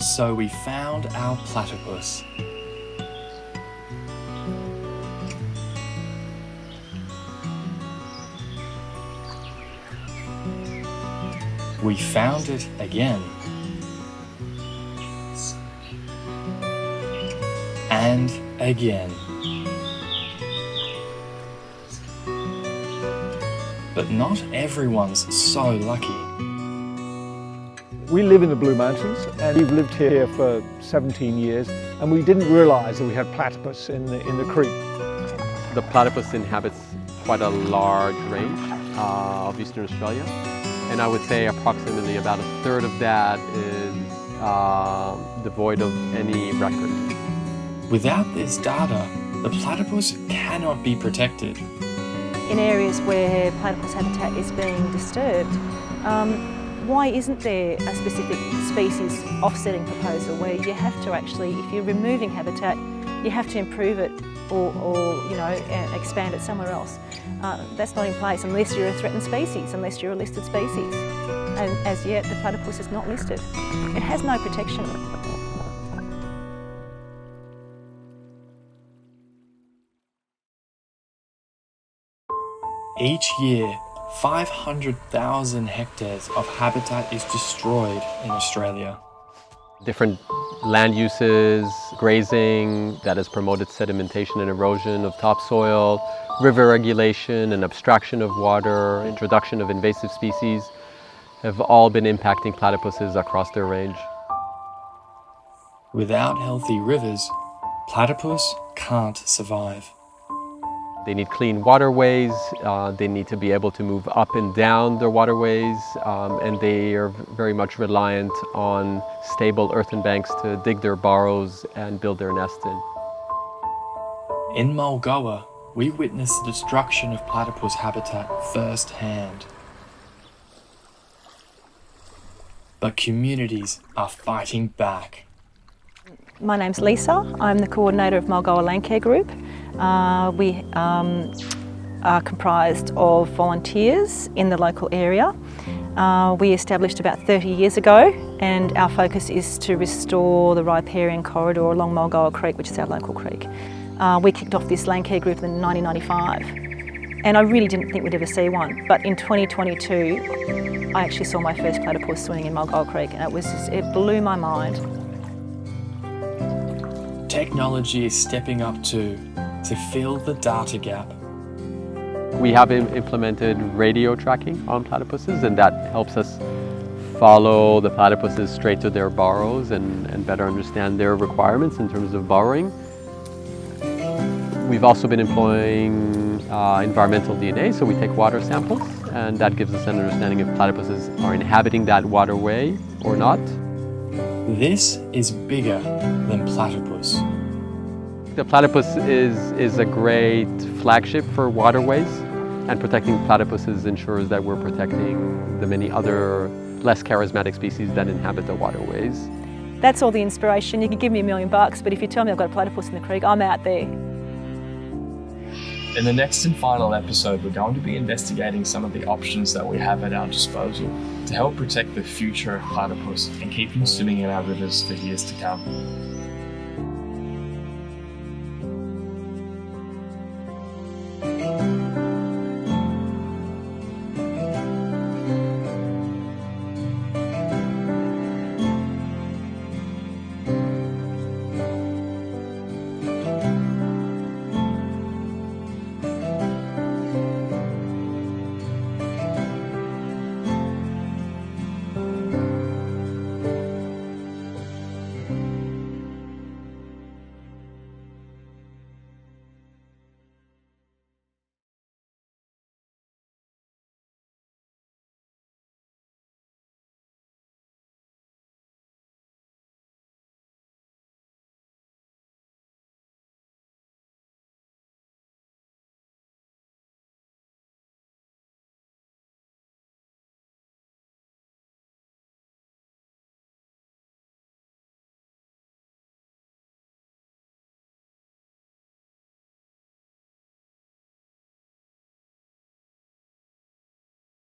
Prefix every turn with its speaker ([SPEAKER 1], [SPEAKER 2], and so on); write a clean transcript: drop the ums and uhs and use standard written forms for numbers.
[SPEAKER 1] So we found our platypus. We found it again. And again. But not everyone's so lucky.
[SPEAKER 2] We live in the Blue Mountains and we've lived here for 17 years and we didn't realise that we had platypus in the creek.
[SPEAKER 3] The platypus inhabits quite a large range of Eastern Australia, and I would say approximately about a third of that is devoid of any record.
[SPEAKER 1] Without this data, the platypus cannot be protected.
[SPEAKER 4] In areas where platypus habitat is being disturbed, why isn't there a specific species offsetting proposal where you have to actually, if you're removing habitat, you have to improve it or expand it somewhere else? That's not in place unless you're a threatened species, unless you're a listed species. And as yet, the platypus is not listed. It has no protection.
[SPEAKER 1] Each year, 500,000 hectares of habitat is destroyed in Australia.
[SPEAKER 3] Different land uses, grazing that has promoted sedimentation and erosion of topsoil, river regulation and abstraction of water, introduction of invasive species have all been impacting platypuses across their range.
[SPEAKER 1] Without healthy rivers, platypus can't survive.
[SPEAKER 3] They need clean waterways, they need to be able to move up and down their waterways, and they are very much reliant on stable earthen banks to dig their burrows and build their nest in.
[SPEAKER 1] In Mulgoa, we witnessed the destruction of platypus habitat firsthand. But communities are fighting back.
[SPEAKER 4] My name's Lisa. I'm the coordinator of Mulgoa Landcare Group. We are comprised of volunteers in the local area. We established about 30 years ago, and our focus is to restore the riparian corridor along Mulgoa Creek, which is our local creek. We kicked off this Landcare Group in 1995, and I really didn't think we'd ever see one. But in 2022, I actually saw my first platypus swimming in Mulgoa Creek, and it blew my mind.
[SPEAKER 1] Technology is stepping up too, to fill the data gap.
[SPEAKER 3] We have implemented radio tracking on platypuses, and that helps us follow the platypuses straight to their burrows and better understand their requirements in terms of burrowing. We've also been employing environmental DNA, so we take water samples, and that gives us an understanding if platypuses are inhabiting that waterway or not.
[SPEAKER 1] This is bigger than platypus.
[SPEAKER 3] The platypus is a great flagship for waterways, and protecting platypuses ensures that we're protecting the many other less charismatic species that inhabit the waterways.
[SPEAKER 4] That's all the inspiration. You can give me $1 million, but if you tell me I've got a platypus in the creek, I'm out there.
[SPEAKER 1] In the next and final episode, we're going to be investigating some of the options that we have at our disposal to help protect the future of platypus and keep them swimming in our rivers for years to come.